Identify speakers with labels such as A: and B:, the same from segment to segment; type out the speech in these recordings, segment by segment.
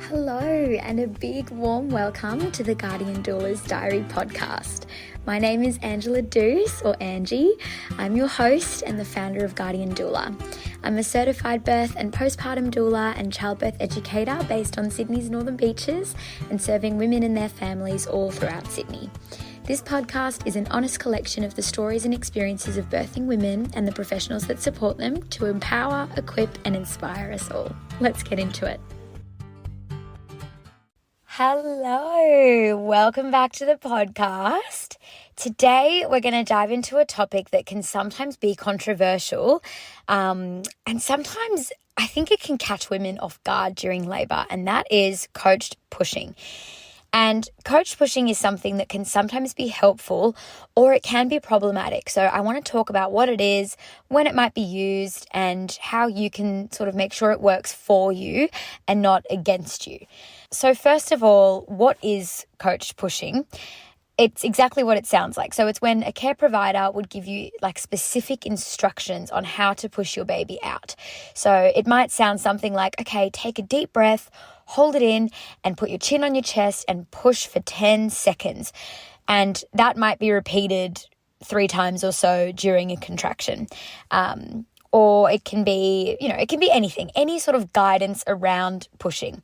A: Hello, and a big warm welcome to the Guardian Doula's Diary podcast. My name is Angela Deuce, or Angie. I'm your host and the founder of Guardian Doula. I'm a certified birth and postpartum doula and childbirth educator based on Sydney's Northern Beaches and serving women and their families all throughout Sydney. This podcast is an honest collection of the stories and experiences of birthing women and the professionals that support them to empower, equip, and inspire us all. Let's get into it. Hello, welcome back to the podcast. Today we're going to dive into a topic that can sometimes be controversial and sometimes I think it can catch women off guard during labour, and that is coached pushing. And coached pushing is something that can sometimes be helpful or it can be problematic. So I want to talk about what it is, when it might be used, and how you can sort of make sure it works for you and not against you. So first of all, what is coached pushing? It's exactly what it sounds like. So it's when a care provider would give you like specific instructions on how to push your baby out. So it might sound something like, okay, take a deep breath, hold it in and put your chin on your chest and push for 10 seconds. And that might be repeated 3 times or so during a contraction. Or it can be, it can be anything, any sort of guidance around pushing.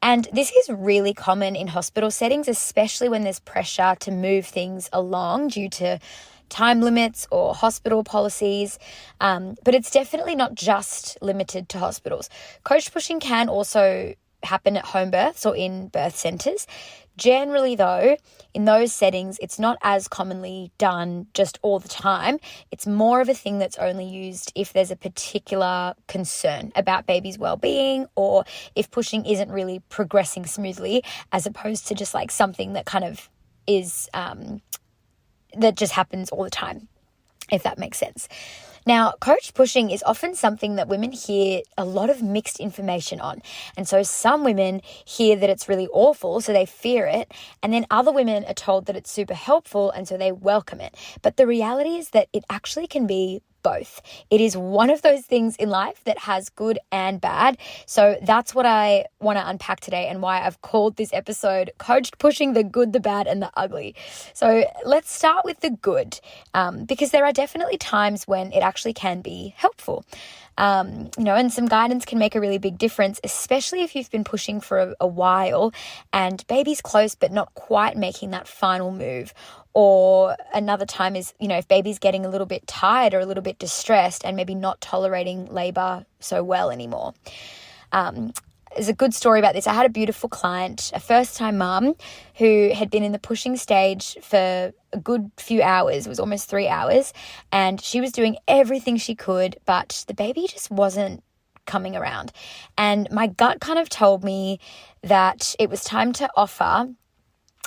A: And this is really common in hospital settings, especially when there's pressure to move things along due to time limits or hospital policies. But it's definitely not just limited to hospitals. Coach pushing can also happen at home births or in birth centres. Generally, though, in those settings, it's not as commonly done just all the time. It's more of a thing that's only used if there's a particular concern about baby's well-being or if pushing isn't really progressing smoothly, as opposed to just like something that kind of is, that just happens all the time, if that makes sense. Now, coach pushing is often something that women hear a lot of mixed information on. And so some women hear that it's really awful, so they fear it. And then other women are told that it's super helpful, and so they welcome it. But the reality is that it actually can be both. It is one of those things in life that has good and bad. So that's what I want to unpack today and why I've called this episode Coached Pushing: The Good, the Bad, and the Ugly. So let's start with the good, because there are definitely times when it actually can be helpful. And some guidance can make a really big difference, especially if you've been pushing for a while and baby's close but not quite making that final move. Or another time is, if baby's getting a little bit tired or a little bit distressed and maybe not tolerating labour so well anymore. There's a good story about this. I had a beautiful client, a first-time mum, who had been in the pushing stage for a good few hours. It was almost 3 hours, and she was doing everything she could, but the baby just wasn't coming around. And my gut kind of told me that it was time to offer.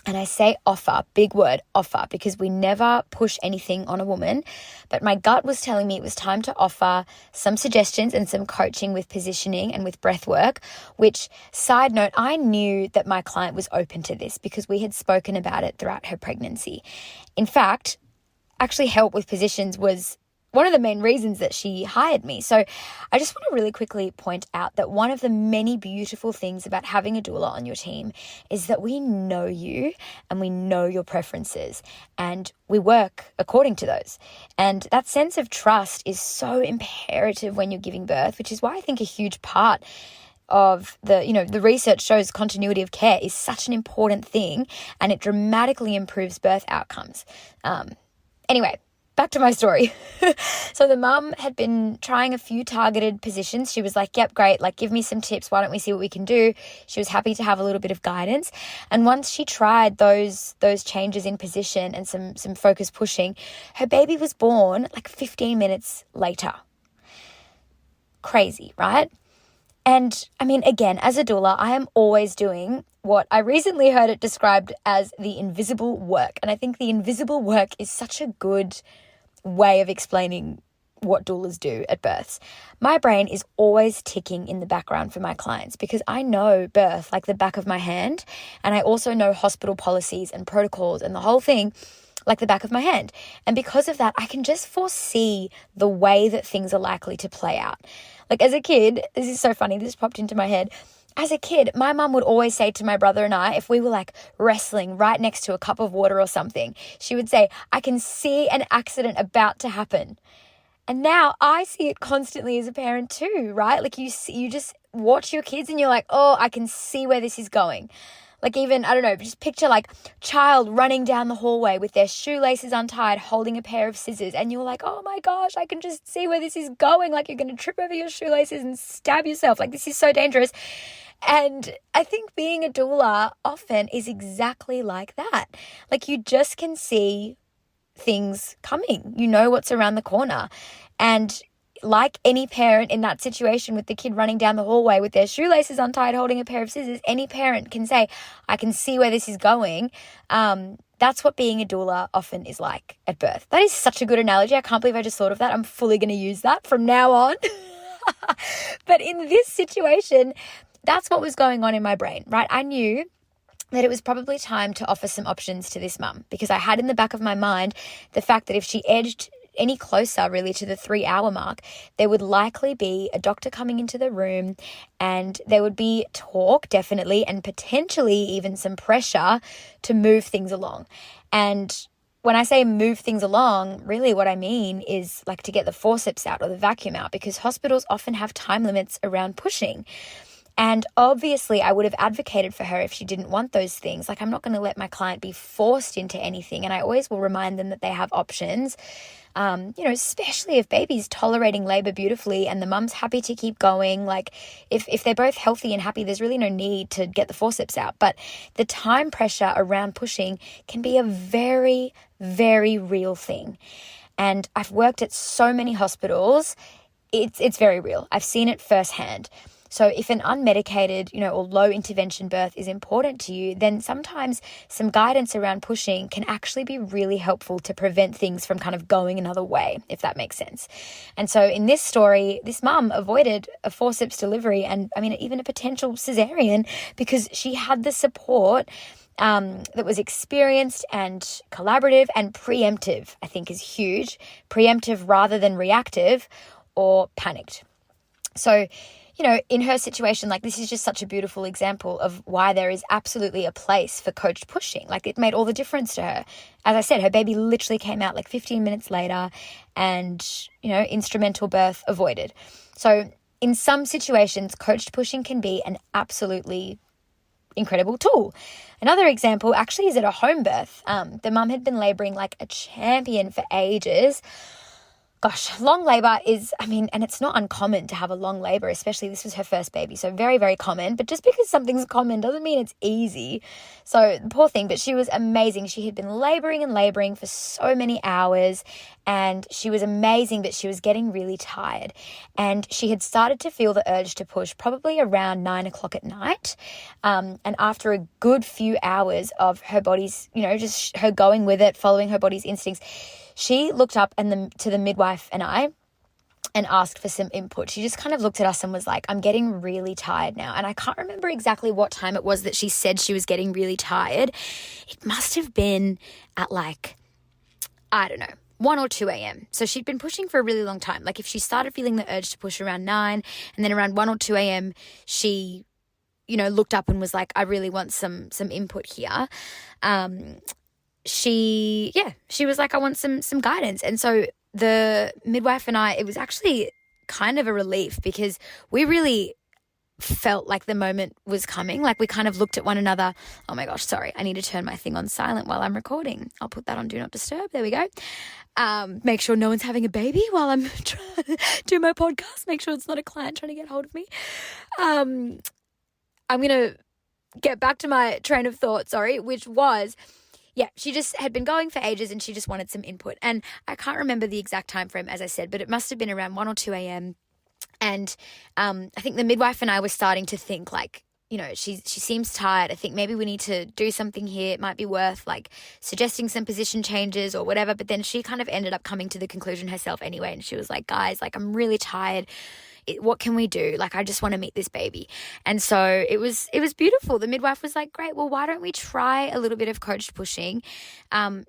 A: And I say offer, big word, offer, because we never push anything on a woman. But my gut was telling me it was time to offer some suggestions and some coaching with positioning and with breath work, which, side note, I knew that my client was open to this because we had spoken about it throughout her pregnancy. In fact, actually help with positions was one of the main reasons that she hired me. So I just want to really quickly point out that one of the many beautiful things about having a doula on your team is that we know you and we know your preferences and we work according to those. And that sense of trust is so imperative when you're giving birth, which is why I think a huge part of the research shows continuity of care is such an important thing, and it dramatically improves birth outcomes. Anyway, back to my story. So the mum had been trying a few targeted positions. She was like, yep, great. Like, give me some tips. Why don't we see what we can do? She was happy to have a little bit of guidance. And once she tried those changes in position and some focus pushing, her baby was born like 15 minutes later. Crazy, right? And I mean, again, as a doula, I am always doing what I recently heard it described as the invisible work. And I think the invisible work is such a good way of explaining what doulas do at births. My brain is always ticking in the background for my clients because I know birth like the back of my hand, and I also know hospital policies and protocols and the whole thing like the back of my hand. And because of that, I can just foresee the way that things are likely to play out. Like as a kid, this is so funny, this popped into my head. as a kid, my mum would always say to my brother and I, if we were like wrestling right next to a cup of water or something, she would say, I can see an accident about to happen. And now I see it constantly as a parent too, right? Like you just watch your kids and you're like, oh, I can see where this is going. Like even, I don't know, just picture like child running down the hallway with their shoelaces untied, holding a pair of scissors. And you're like, oh my gosh, I can just see where this is going. Like you're going to trip over your shoelaces and stab yourself. Like this is so dangerous. And I think being a doula often is exactly like that. Like you just can see things coming. You know what's around the corner. And like any parent in that situation with the kid running down the hallway with their shoelaces untied, holding a pair of scissors, any parent can say, I can see where this is going. That's what being a doula often is like at birth. That is such a good analogy. I can't believe I just thought of that. I'm fully going to use that from now on. But in this situation, that's what was going on in my brain, right? I knew that it was probably time to offer some options to this mum, because I had in the back of my mind the fact that if she edged any closer really to the 3-hour mark, there would likely be a doctor coming into the room and there would be talk definitely and potentially even some pressure to move things along. And when I say move things along, really what I mean is like to get the forceps out or the vacuum out, because hospitals often have time limits around pushing. And obviously I would have advocated for her if she didn't want those things. Like I'm not going to let my client be forced into anything. And I always will remind them that they have options, especially if baby's tolerating labor beautifully and the mum's happy to keep going. Like if they're both healthy and happy, there's really no need to get the forceps out. But the time pressure around pushing can be a very, very real thing. And I've worked at so many hospitals. It's very real. I've seen it firsthand. So if an unmedicated, or low intervention birth is important to you, then sometimes some guidance around pushing can actually be really helpful to prevent things from kind of going another way, if that makes sense. And so in this story, this mum avoided a forceps delivery and even a potential cesarean because she had the support that was experienced and collaborative and preemptive, I think is huge. Preemptive rather than reactive or panicked. So in her situation, like this is just such a beautiful example of why there is absolutely a place for coached pushing. Like it made all the difference to her. As I said, her baby literally came out like 15 minutes later and, instrumental birth avoided. So in some situations, coached pushing can be an absolutely incredible tool. Another example actually is at a home birth. The mum had been laboring like a champion for ages. Gosh, long labor is, and it's not uncommon to have a long labor, especially this was her first baby. So very, very common. But just because something's common doesn't mean it's easy. So poor thing, but she was amazing. She had been laboring and laboring for so many hours and she was amazing, but she was getting really tired. And she had started to feel the urge to push probably around 9 o'clock at night. And after a good few hours of her body's, just her going with it, following her body's instincts, she looked up to the midwife and I and asked for some input. She just kind of looked at us and was like, I'm getting really tired now. And I can't remember exactly what time it was that she said she was getting really tired. It must have been at 1 or 2 a.m. So she'd been pushing for a really long time. Like if she started feeling the urge to push around 9 and then around 1 or 2 a.m. she, looked up and was like, I really want some input here. She was like, I want some guidance. And so the midwife and I, it was actually kind of a relief because we really felt like the moment was coming. Like we kind of looked at one another. Oh my gosh, sorry. I need to turn my thing on silent while I'm recording. I'll put that on Do Not Disturb. There we go. Make sure no one's having a baby while I'm trying to do my podcast. Make sure it's not a client trying to get hold of me. I'm going to get back to my train of thought, which was, she just had been going for ages and she just wanted some input. And I can't remember the exact time frame, as I said, but it must have been around 1 or 2 a.m. And I think the midwife and I were starting to think like, she seems tired. I think maybe we need to do something here. It might be worth like suggesting some position changes or whatever. But then she kind of ended up coming to the conclusion herself anyway. And she was like, guys, like I'm really tired. What can we do? Like, I just want to meet this baby. And so it was beautiful. The midwife was like, great, well, why don't we try a little bit of coached pushing?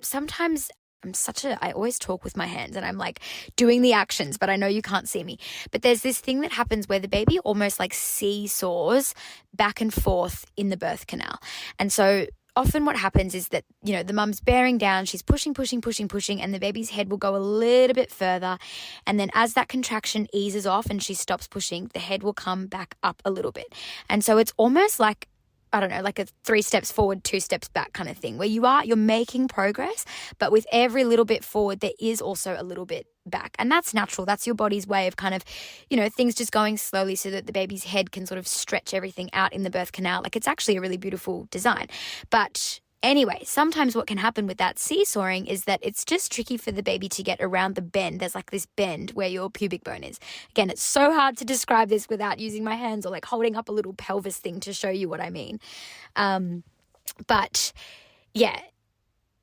A: Sometimes I always talk with my hands and I'm like doing the actions, but I know you can't see me. But there's this thing that happens where the baby almost like seesaws back and forth in the birth canal. And so often what happens is that, the mum's bearing down, she's pushing, and the baby's head will go a little bit further. And then as that contraction eases off and she stops pushing, the head will come back up a little bit. And so it's almost like, I don't know, like a 3 steps forward, 2 steps back kind of thing, where you're making progress, but with every little bit forward, there is also a little bit back. And that's natural. That's your body's way of kind of, things just going slowly so that the baby's head can sort of stretch everything out in the birth canal. Like, it's actually a really beautiful design. But anyway, sometimes what can happen with that seesawing is that it's just tricky for the baby to get around the bend. There's like this bend where your pubic bone is. Again, it's so hard to describe this without using my hands or like holding up a little pelvis thing to show you what I mean. But yeah,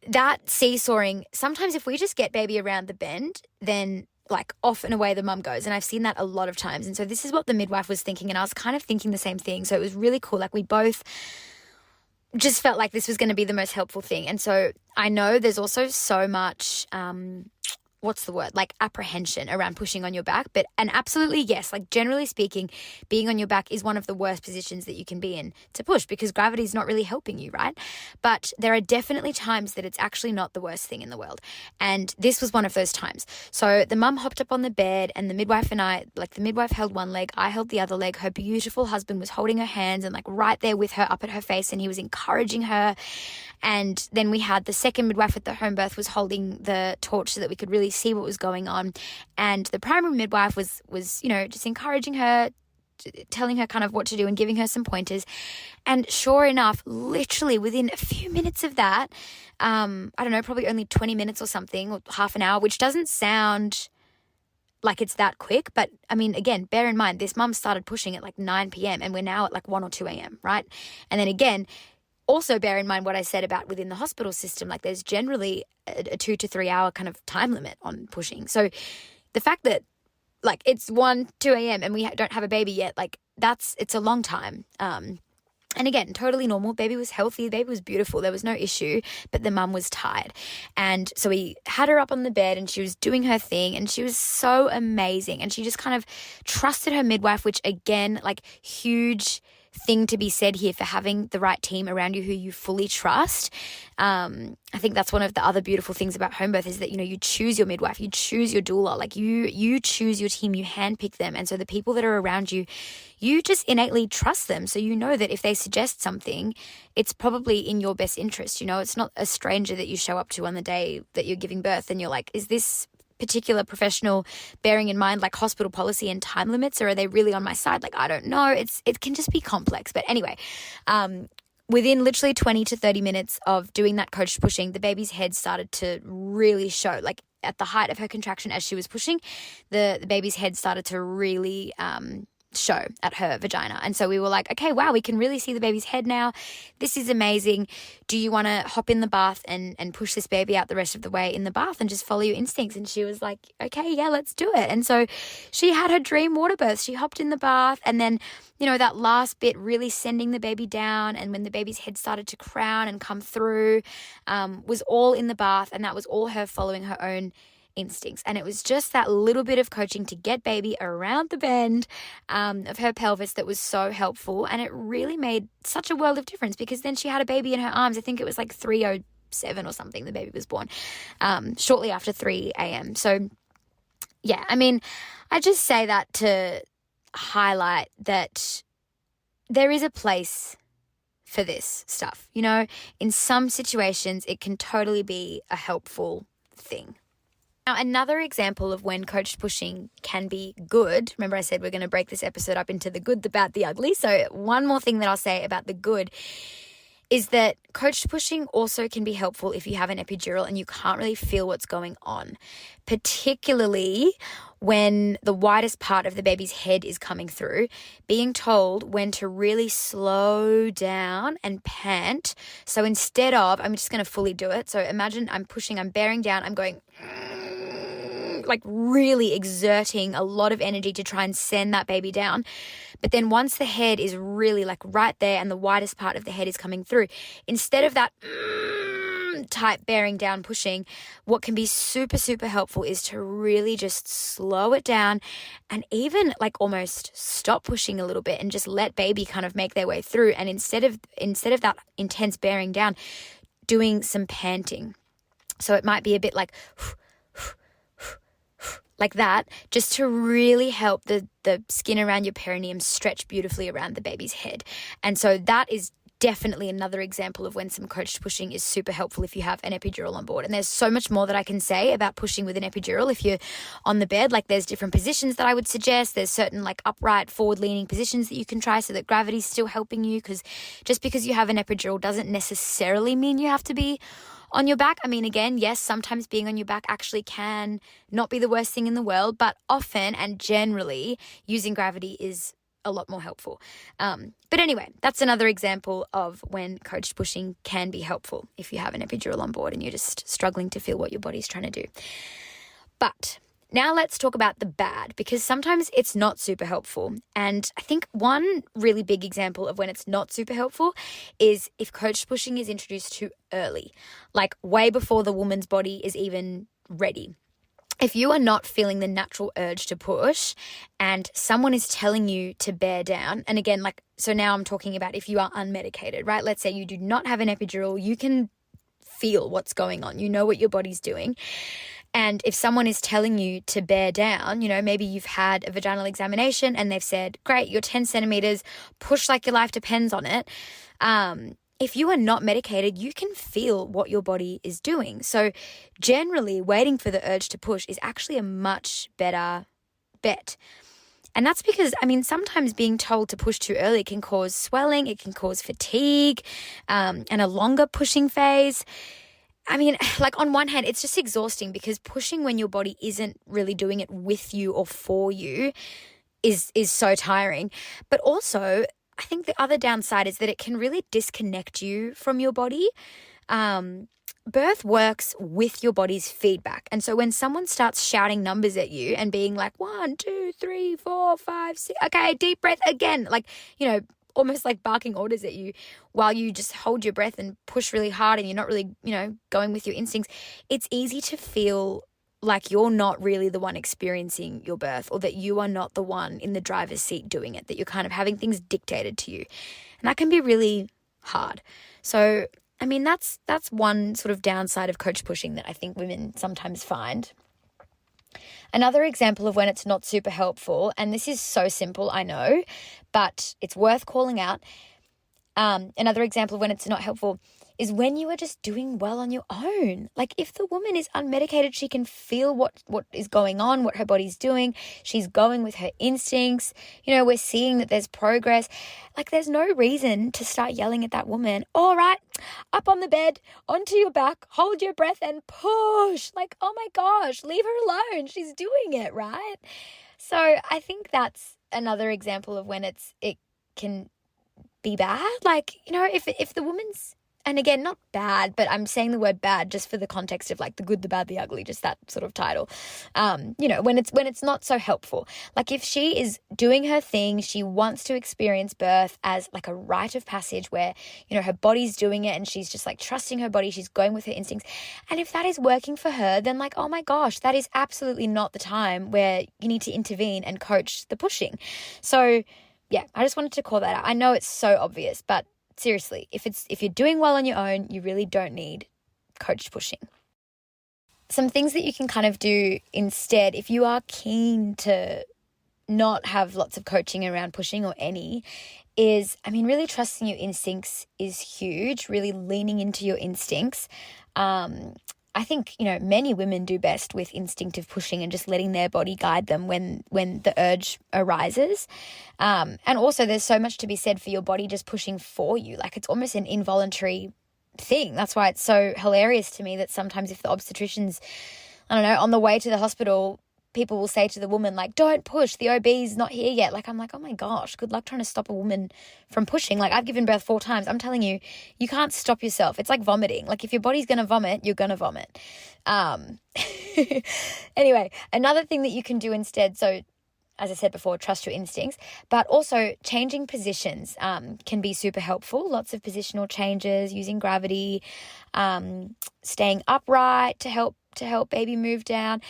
A: that seesawing, sometimes if we just get baby around the bend, then like off and away the mum goes. And I've seen that a lot of times. And so this is what the midwife was thinking. And I was kind of thinking the same thing. So it was really cool. Like, we both just felt like this was going to be the most helpful thing. And so I know there's also so much, like apprehension around pushing on your back, and absolutely yes, like generally speaking, being on your back is one of the worst positions that you can be in to push because gravity is not really helping you, right? But there are definitely times that it's actually not the worst thing in the world. And this was one of those times. So the mum hopped up on the bed and the midwife and I, like the midwife held one leg, I held the other leg. Her beautiful husband was holding her hands and like right there with her up at her face, and he was encouraging her. And then we had the second midwife at the home birth was holding the torch so that we could really see what was going on. And the primary midwife was just encouraging her, telling her kind of what to do and giving her some pointers. And sure enough, literally within a few minutes of that, I don't know, probably only 20 minutes or something, or half an hour, which doesn't sound like it's that quick. But I mean, again, bear in mind, this mum started pushing at like 9 p.m. and we're now at like 1 or 2 a.m., right? And then again, also bear in mind what I said about within the hospital system, like there's generally a 2 to 3 hour kind of time limit on pushing. So the fact that like it's 1, 2 a.m. and we don't have a baby yet, like it's a long time. And again, totally normal. Baby was healthy. Baby was beautiful. There was no issue, but the mum was tired. And so we had her up on the bed and she was doing her thing and she was so amazing. And she just kind of trusted her midwife, which again, like huge thing to be said here for having the right team around you who you fully trust. I think that's one of the other beautiful things about home birth is that, you choose your midwife, you choose your doula, like you choose your team, you handpick them. And so the people that are around you, you just innately trust them. So you know that if they suggest something, it's probably in your best interest. It's not a stranger that you show up to on the day that you're giving birth and you're like, is this particular professional bearing in mind like hospital policy and time limits, or are they really on my side? Like, I don't know. It can just be complex. But anyway, within literally 20 to 30 minutes of doing that coached pushing, the baby's head started to really show. Like at the height of her contraction as she was pushing, the baby's head started to really show at her vagina. And so we were like, okay, wow, we can really see the baby's head now. This is amazing. Do you want to hop in the bath and push this baby out the rest of the way in the bath and just follow your instincts? And she was like, okay, yeah, let's do it. And so she had her dream water birth. She hopped in the bath and then, that last bit really sending the baby down, and when the baby's head started to crown and come through, was all in the bath, and that was all her following her own instincts. And it was just that little bit of coaching to get baby around the bend of her pelvis that was so helpful. And it really made such a world of difference because then she had a baby in her arms. I think it was like 3:07 or something. The baby was born shortly after 3 a.m. So yeah, I mean, I just say that to highlight that there is a place for this stuff. In some situations, it can totally be a helpful thing. Now, another example of when coached pushing can be good, remember I said we're going to break this episode up into the good, the bad, the ugly. So one more thing that I'll say about the good is that coached pushing also can be helpful if you have an epidural and you can't really feel what's going on, particularly when the widest part of the baby's head is coming through. Being told when to really slow down and pant. So instead of, I'm just going to fully do it. So imagine I'm pushing, I'm bearing down, I'm going like really exerting a lot of energy to try and send that baby down. But then once the head is really like right there and the widest part of the head is coming through, instead of that type bearing down pushing, what can be super, super helpful is to really just slow it down and even like almost stop pushing a little bit and just let baby kind of make their way through. And instead of that intense bearing down, doing some panting. So it might be a bit like that, just to really help the skin around your perineum stretch beautifully around the baby's head. And so that is definitely another example of when some coached pushing is super helpful if you have an epidural on board. And there's so much more that I can say about pushing with an epidural if you're on the bed. Like there's different positions that I would suggest. There's certain like upright forward leaning positions that you can try so that gravity's still helping you, because just because you have an epidural doesn't necessarily mean you have to be on your back. I mean, again, yes, sometimes being on your back actually can not be the worst thing in the world, but often and generally using gravity is a lot more helpful. But anyway, that's another example of when coached pushing can be helpful if you have an epidural on board and you're just struggling to feel what your body's trying to do. But now let's talk about the bad, because sometimes it's not super helpful. And I think one really big example of when it's not super helpful is if coached pushing is introduced too early, like way before the woman's body is even ready. If you are not feeling the natural urge to push and someone is telling you to bear down, and again, like, so now I'm talking about if you are unmedicated, right? Let's say you do not have an epidural, you can feel what's going on. You know what your body's doing. And if someone is telling you to bear down, you know, maybe you've had a vaginal examination and they've said, great, you're 10 centimeters, push like your life depends on it. If you are not medicated, you can feel what your body is doing. So generally, waiting for the urge to push is actually a much better bet. And that's because, I mean, sometimes being told to push too early can cause swelling, it can cause fatigue, and a longer pushing phase. I mean, like on one hand, it's just exhausting because pushing when your body isn't really doing it with you or for you is so tiring. But also, I think the other downside is that it can really disconnect you from your body. Birth works with your body's feedback. And so when someone starts shouting numbers at you and being like 1, 2, 3, 4, 5, 6, okay, deep breath again, like, you know, almost like barking orders at you while you just hold your breath and push really hard and you're not really, you know, going with your instincts, it's easy to feel like you're not really the one experiencing your birth, or that you are not the one in the driver's seat doing it, that you're kind of having things dictated to you. And that can be really hard. So, I mean, that's one sort of downside of coach pushing that I think women sometimes find. Another example of when it's not super helpful, and this is so simple, I know, but it's worth calling out. Another example of when it's not helpful is when you are just doing well on your own. Like if the woman is unmedicated, she can feel what is going on, what her body's doing. She's going with her instincts. You know, we're seeing that there's progress. Like there's no reason to start yelling at that woman. All right, up on the bed, onto your back, hold your breath and push. Like, oh my gosh, leave her alone. She's doing it, right? So I think that's another example of when it can be bad. Like, you know, if the woman's, and again, not bad, but I'm saying the word bad just for the context of like the good, the bad, the ugly, just that sort of title. You know, when it's not so helpful. Like if she is doing her thing, she wants to experience birth as like a rite of passage where, you know, her body's doing it and she's just like trusting her body, she's going with her instincts. And if that is working for her, then like, oh my gosh, that is absolutely not the time where you need to intervene and coach the pushing. So yeah, I just wanted to call that out. I know it's so obvious, but seriously, if you're doing well on your own, you really don't need coached pushing. Some things that you can kind of do instead, if you are keen to not have lots of coaching around pushing or any, is, I mean, really trusting your instincts is huge, really leaning into your instincts. I think, you know, many women do best with instinctive pushing and just letting their body guide them when the urge arises. And also there's so much to be said for your body just pushing for you. Like it's almost an involuntary thing. That's why it's so hilarious to me that sometimes if the obstetrician's, I don't know, on the way to the hospital, people will say to the woman, like, don't push, the OB's not here yet. Like, I'm like, oh my gosh, good luck trying to stop a woman from pushing. Like, I've given birth 4 times. I'm telling you, you can't stop yourself. It's like vomiting. Like, if your body's going to vomit, you're going to vomit. Anyway, another thing that you can do instead, so as I said before, trust your instincts, but also changing positions can be super helpful. Lots of positional changes, using gravity, staying upright to help baby move down.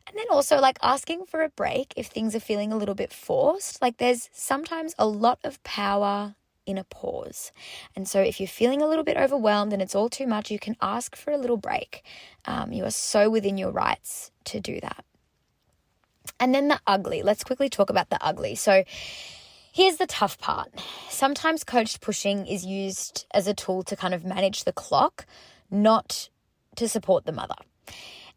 A: And then also like asking for a break if things are feeling a little bit forced. Like there's sometimes a lot of power in a pause. And so if you're feeling a little bit overwhelmed and it's all too much, you can ask for a little break. You are so within your rights to do that. And then the ugly. Let's quickly talk about the ugly. So here's the tough part. Sometimes coached pushing is used as a tool to kind of manage the clock, not to support the mother.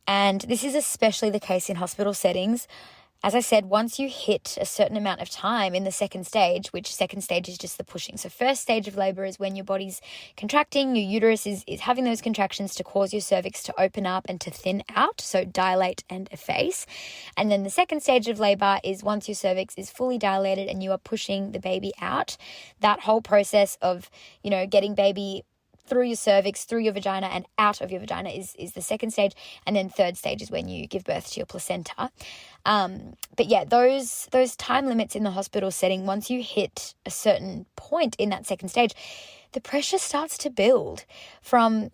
A: And this is especially the case in hospital settings. As I said, once you hit a certain amount of time in the second stage, which second stage is just the pushing. So first stage of labor is when your body's contracting, your uterus is having those contractions to cause your cervix to open up and to thin out, so dilate and efface. And then the second stage of labor is once your cervix is fully dilated and you are pushing the baby out. That whole process of, getting baby through your cervix, through your vagina, and out of your vagina is the second stage. And then third stage is when you give birth to your placenta. But yeah, those time limits in the hospital setting, once you hit a certain point in that second stage, the pressure starts to build from,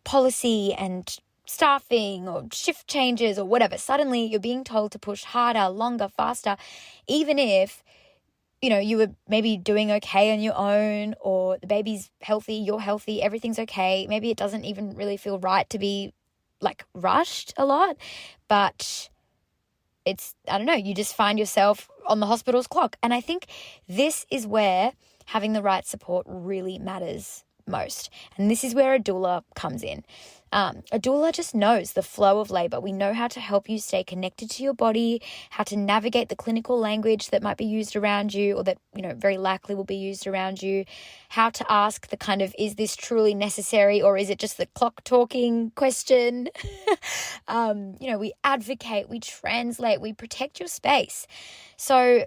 A: policy and staffing or shift changes or whatever. Suddenly you're being told to push harder, longer, faster, even if you were maybe doing okay on your own, or the baby's healthy, you're healthy, everything's okay. Maybe it doesn't even really feel right to be like rushed a lot, but it's, I don't know, you just find yourself on the hospital's clock. And I think this is where having the right support really matters most. And this is where a doula comes in. A doula just knows the flow of labor. We know how to help you stay connected to your body, how to navigate the clinical language that might be used around you, or that, very likely will be used around you, how to ask the kind of, is this truly necessary, or is it just the clock talking question? We advocate, we translate, we protect your space. So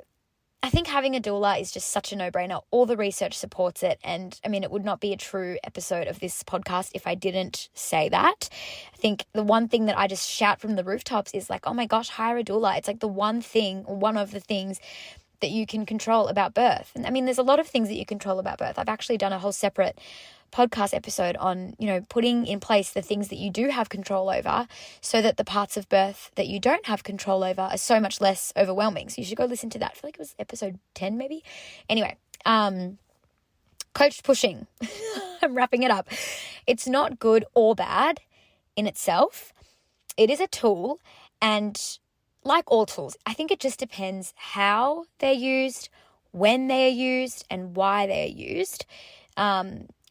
A: I think having a doula is just such a no-brainer. All the research supports it. And I mean, it would not be a true episode of this podcast if I didn't say that. I think the one thing that I just shout from the rooftops is like, oh my gosh, hire a doula. It's like one of the things that you can control about birth. And I mean, there's a lot of things that you control about birth. I've actually done a whole separate podcast episode on, putting in place the things that you do have control over so that the parts of birth that you don't have control over are so much less overwhelming. So you should go listen to that. I feel like it was episode 10 maybe. Anyway, coached pushing. I'm wrapping it up. It's not good or bad in itself. It is a tool, and like all tools, I think it just depends how they're used, when they are used, and why they are used.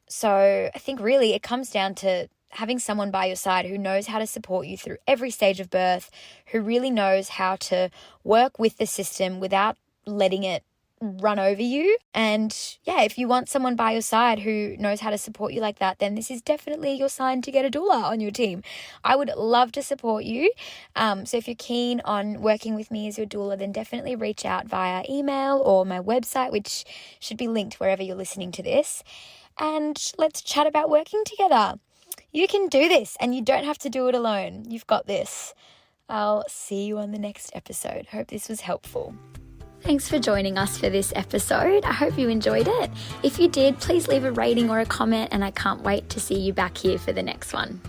A: So I think really it comes down to having someone by your side who knows how to support you through every stage of birth, who really knows how to work with the system without letting it run over you. And yeah, if you want someone by your side who knows how to support you like that, then this is definitely your sign to get a doula on your team. I would love to support you. So if you're keen on working with me as your doula, then definitely reach out via email or my website, which should be linked wherever you're listening to this. And let's chat about working together. You can do this, and you don't have to do it alone. You've got this. I'll see you on the next episode. Hope this was helpful. Thanks for joining us for this episode. I hope you enjoyed it. If you did, please leave a rating or a comment, and I can't wait to see you back here for the next one.